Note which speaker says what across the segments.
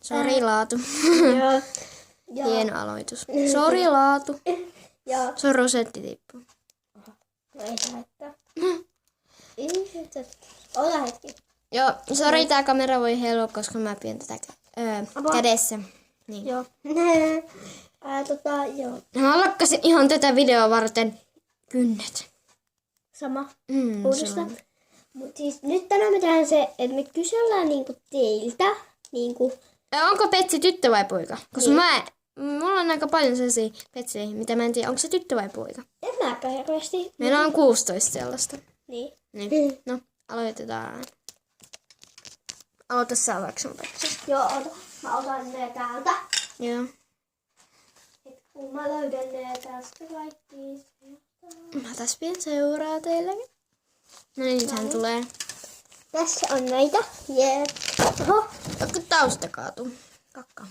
Speaker 1: Sori Laatu.
Speaker 2: Ja.
Speaker 1: Hieno aloitus. Sori Laatu.
Speaker 2: Ja.
Speaker 1: Se on rosetti tippu.
Speaker 2: No ei se haittaa. Ota hetki.
Speaker 1: Joo, sori tää kamera voi heilua, koska mä pidän tätä kädessä. Niin.
Speaker 2: Joo. Joo.
Speaker 1: Mä lakkasin ihan tätä videoa varten kynnet.
Speaker 2: Sama.
Speaker 1: Uudestaan.
Speaker 2: Mut siis nyt tänään me tehdään se, että me kysellään niinku teiltä niinku.
Speaker 1: Onko Petsi tyttö vai poika? Koska mulla on aika paljon sellaisia Petsiä, mitä mä en tiedä, onko se tyttö vai poika.
Speaker 2: En mäkään hirveästi.
Speaker 1: Meillä on 16 sellaista.
Speaker 2: Niin.
Speaker 1: No, aloitetaan. Aloita sä vaikka sun Petsi.
Speaker 2: Joo, ota. Mä otan ne täältä.
Speaker 1: Joo.
Speaker 2: Et kun mä löydän ne tästä kaikki.
Speaker 1: Mä tässä pian seuraa teille. No niin, nythän tulee.
Speaker 2: Tässä on näitä. Jep. Oho.
Speaker 1: Joku tausta kaatuu. Kakka.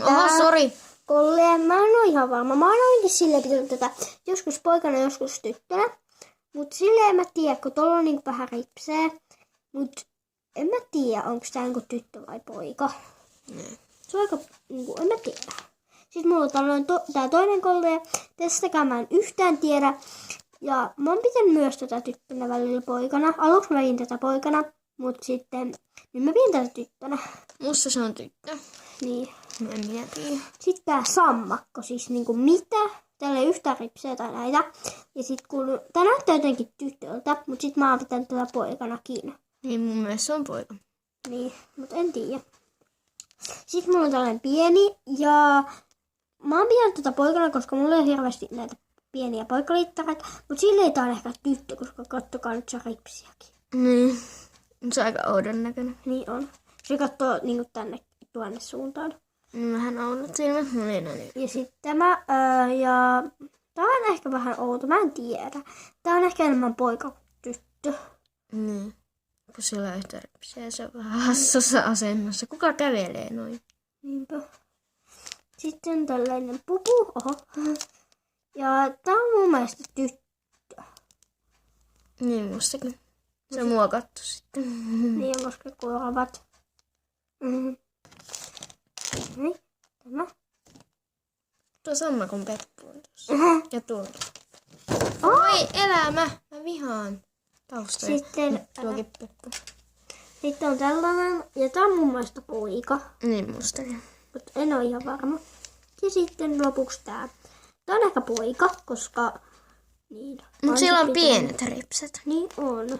Speaker 2: Oho,
Speaker 1: sori.
Speaker 2: Kolleen. Mä en oo ihan varma. Mä oon ainakin silleen pitänyt tätä joskus poikana, joskus tyttönä. Mut silleen en mä tiedä, kun tuolla on niinku vähän ripsee. Mut en mä tiedä, onko tää niinku tyttö vai poika. Se on aika, niinku, en mä tiedä. Sitten mulla on tällainen tää toinen kolleen. Tästäkään mä en yhtään tiedä. Ja mä oon pitänyt myös tätä tyttönä välillä poikana. Aluksi mä pidin tätä poikana, mut sitten nyt mä pidin tätä tyttönä.
Speaker 1: Musta se on tyttö.
Speaker 2: Niin.
Speaker 1: En minä tiedä.
Speaker 2: Sitten tää sammakko, siis niinku mitä? Täällä ei yhtään ripseä tai näitä. Ja sit kun tää näyttää jotenkin tytöltä, mut sit mä oon pitänyt tätä poikanakin.
Speaker 1: Niin mun mielestä se on poika.
Speaker 2: Niin, mut en tiedä. Sitten mulla on tällainen pieni ja mä oon pitänyt tätä poikana, koska mulla ei ole hirveästi näitä pieniä poikaliittareita. Mut silleen tää on ehkä tyttö, koska kattokaa nyt se ripsiäkin.
Speaker 1: Niin. Se on aika oudon näköinen.
Speaker 2: Niin on. Se kattoo niinku tuonne suuntaan.
Speaker 1: Vähän oudot silmät. No niin.
Speaker 2: Ja sitten tämä, ja tää on ehkä vähän outo, mä en tiedä. Tää on ehkä enemmän poika kuin tyttö.
Speaker 1: Niin. Kun sillä on yhtä ripsiä, se on vähän hassussa asennossa. Kuka kävelee noin?
Speaker 2: Niinpä. Sitten tällainen pupu, oho. Ja tää on mun mielestä tyttö.
Speaker 1: Niin mustakin. Se on muokattu sitten.
Speaker 2: Niin, koska korvat. Niin, tämä.
Speaker 1: Tuo sammakon peppu on tuossa. Ja tuo. Oi elämä! Mä vihaan taustoja.
Speaker 2: Sitten,
Speaker 1: Tuokin peppu.
Speaker 2: sitten on tällainen, ja tää on mun mielestä poika.
Speaker 1: Niin mustakin.
Speaker 2: Mutta en ole ihan varma. Ja sitten lopuksi tää. Tää on ehkä poika, koska niin.
Speaker 1: Mut sillä on pienet ripset.
Speaker 2: Niin on.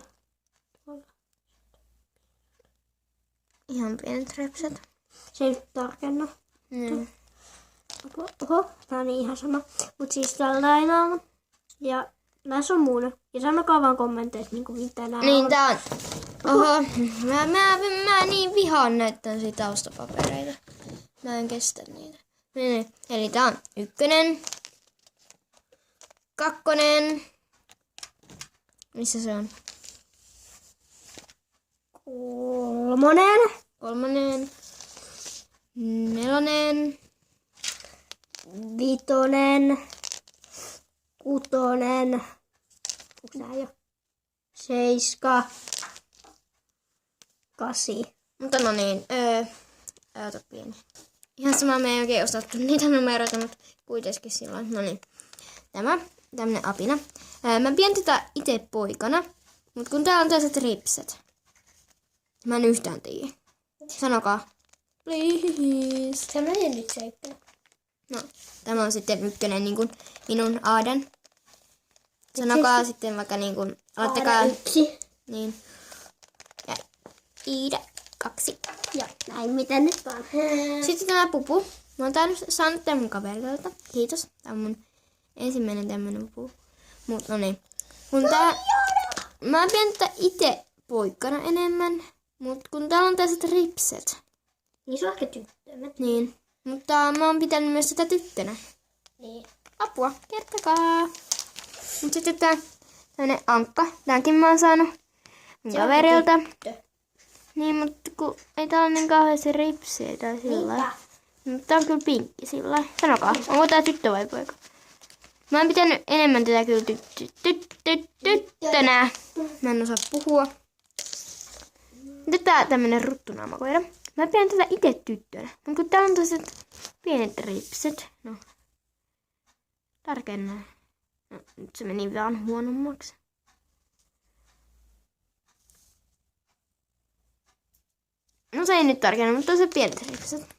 Speaker 1: Ihan pienet ripset.
Speaker 2: Se ei nyt tarkenna.
Speaker 1: Niin.
Speaker 2: Oho, tää on ihan sama. Mut siis tällainen on. Ja näissä on mun. Ja sanokaa vaan kommenteissa niinku mitä nää
Speaker 1: Niin
Speaker 2: on.
Speaker 1: tää on. Oho. Mä niin vihaan näitä taustapapereita. Mä en kestä niitä. Niin. Eli tää on 1. 2. Missä se on?
Speaker 2: 3.
Speaker 1: 3. 4.
Speaker 2: 5. 6. Onks nää jo? 7. 8.
Speaker 1: Mutta no niin. Ota pieni. Ihan sama, me ei oikein osattu niitä numeroita, mutta kuitenkin silloin. No niin. Tämmönen apina. Mä pidän tätä itse poikana, mutta kun täällä on tällaiset ripset. Mä en yhtään tiedä. Sanokaa. Please.
Speaker 2: Se menee nyt 7.
Speaker 1: No, tämä on sitten 1 niin kuin minun Aadan. Sanokaa sitten vaikka niin kuin, aloittakaa.
Speaker 2: 1.
Speaker 1: Niin. Ja Iida 2.
Speaker 2: Ja näin miten nyt vaan.
Speaker 1: Sitten tämä pupu. Mä oon saanut tämän mun kaverilta. Kiitos. Tämä on mun ensimmäinen tämmönen pupu. Mut no niin. Mä pidän tätä itse poikana enemmän. Mut kun täällä on tällaiset ripset.
Speaker 2: Niin se on ehkä tyttö.
Speaker 1: Niin. Mutta mä oon pitänyt myös sitä tyttönä.
Speaker 2: Niin.
Speaker 1: Apua, kertokaa. Mut sitten tää tämmönen ankka. Tääkin mä oon saanut mun kaverilta. Niin, mutta kun ei tää ole niin kauheasti ripsiä tai sillä. Mutta tää on kyllä pinkki sillä. Sanokaa, onko tää tyttö vai poika? Mä oon pitänyt enemmän tätä kyllä tyttönä. Mä en osaa puhua. Nyt tää tämmönen ruttunaamakoira. Mä pidän tätä itse tyttönä. Mutta kun täällä on toiset pienet ripset. No. Tarkennan. No, nyt se meni vaan huonommaksi. No se ei nyt tarkenna, mutta toiset pienet ripset.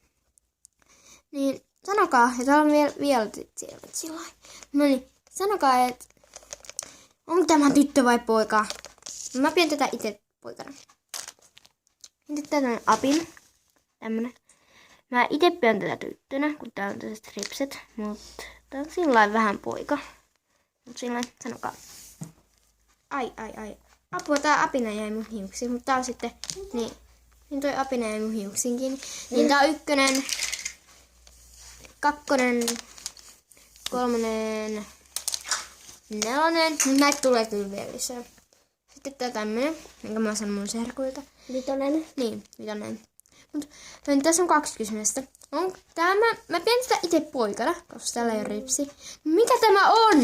Speaker 1: Niin sanokaa, ja täällä on vielä siellä. No niin, sanokaa, että onko tämä tyttö vai poika? Mä pidän tätä itse poikana. Sitten tämmönen apin. Tämmönen. Mä itse pidän tätä tyttönä, kun tää on tällaiset ripset. Mutta tää on sillain vähän poika. Mut sillain, sanokaa. Ai. Apua, tää apina jäi mun hiuksiin. Mutta tää on sitten, niin toi apina jäi mun hiuksiinkin. Niin tää on 1, 2, 3, 4. Nyt näitä tulee kyllä vielä lisää. Sitten tää tämmönen, minkä mä sanon mun serkuilta.
Speaker 2: 5.
Speaker 1: Niin, 5. Mut tässä on 2 kysymystä. On tämä, mä pidän tätä itse poikana, koska täällä ei ole ripsi. Mikä tämä on?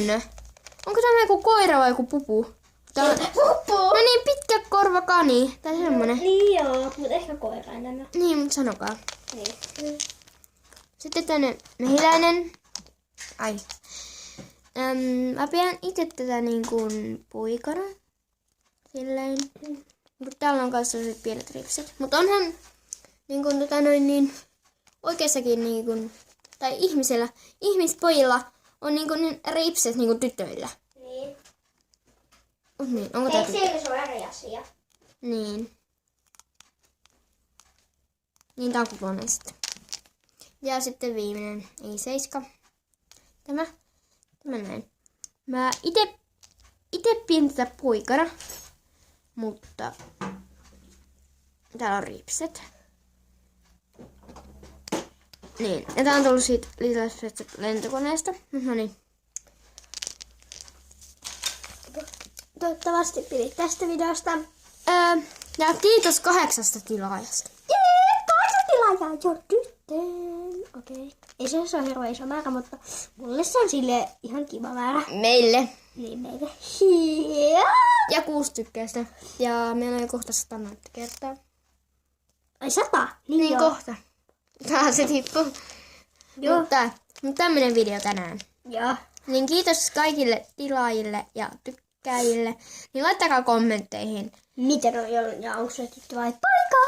Speaker 1: Onko tämä joku koira vai joku pupu? Tää on,
Speaker 2: Pupu!
Speaker 1: no niin, pitkä korva kani. Tai semmonen.
Speaker 2: Niin joo, mutta ehkä koira enemmän.
Speaker 1: Niin, mut sanokaa.
Speaker 2: Niin.
Speaker 1: Sitten tänne mehiläinen. Ai. Mä pidän itse tätä niin kuin poikana. Silleen. Mutta täällä on kanssa sellaiset pienet ripsit. Mutta onhan niin kuin niin oikeassakin niin kuin, tai ihmispojilla on niin kuin ripset niin kuin tytöillä.
Speaker 2: Niin.
Speaker 1: Niin, onko tää tyttö?
Speaker 2: Se on eri asia.
Speaker 1: Niin. Niin tää on kuponen sitten. Ja sitten viimeinen, ei 7. Tämä näin. Mä ite pidän tätä poikana, mutta täällä on ripset. Niin, ja tää on tullut siitä lisäisestä lentokoneesta. No niin.
Speaker 2: Toivottavasti pidit tästä videosta.
Speaker 1: Ja kiitos 8 tilaajasta.
Speaker 2: Jee, 8 tilaajaa jo tyttöön. Okei. Ei se ole hirveän iso määrä, mutta mulle se on sille ihan kiva määrä.
Speaker 1: Meille.
Speaker 2: Niin meille.
Speaker 1: Ja 6 tykkäystä. Ja meillä on jo kohta 100 kertaa.
Speaker 2: Ai 100?
Speaker 1: Niin
Speaker 2: joo.
Speaker 1: kohta. Tää se tippuu.
Speaker 2: Joo.
Speaker 1: Mutta tämmönen video tänään.
Speaker 2: Joo.
Speaker 1: Niin kiitos kaikille tilaajille ja tykkäjille. Niin laittakaa kommentteihin.
Speaker 2: Miten on ja onko se tyttö vai poika?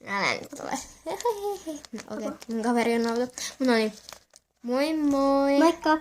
Speaker 1: Älä nyt ole. No, okei, mun kaveri on auto. No niin. Moi moi.
Speaker 2: Moikka!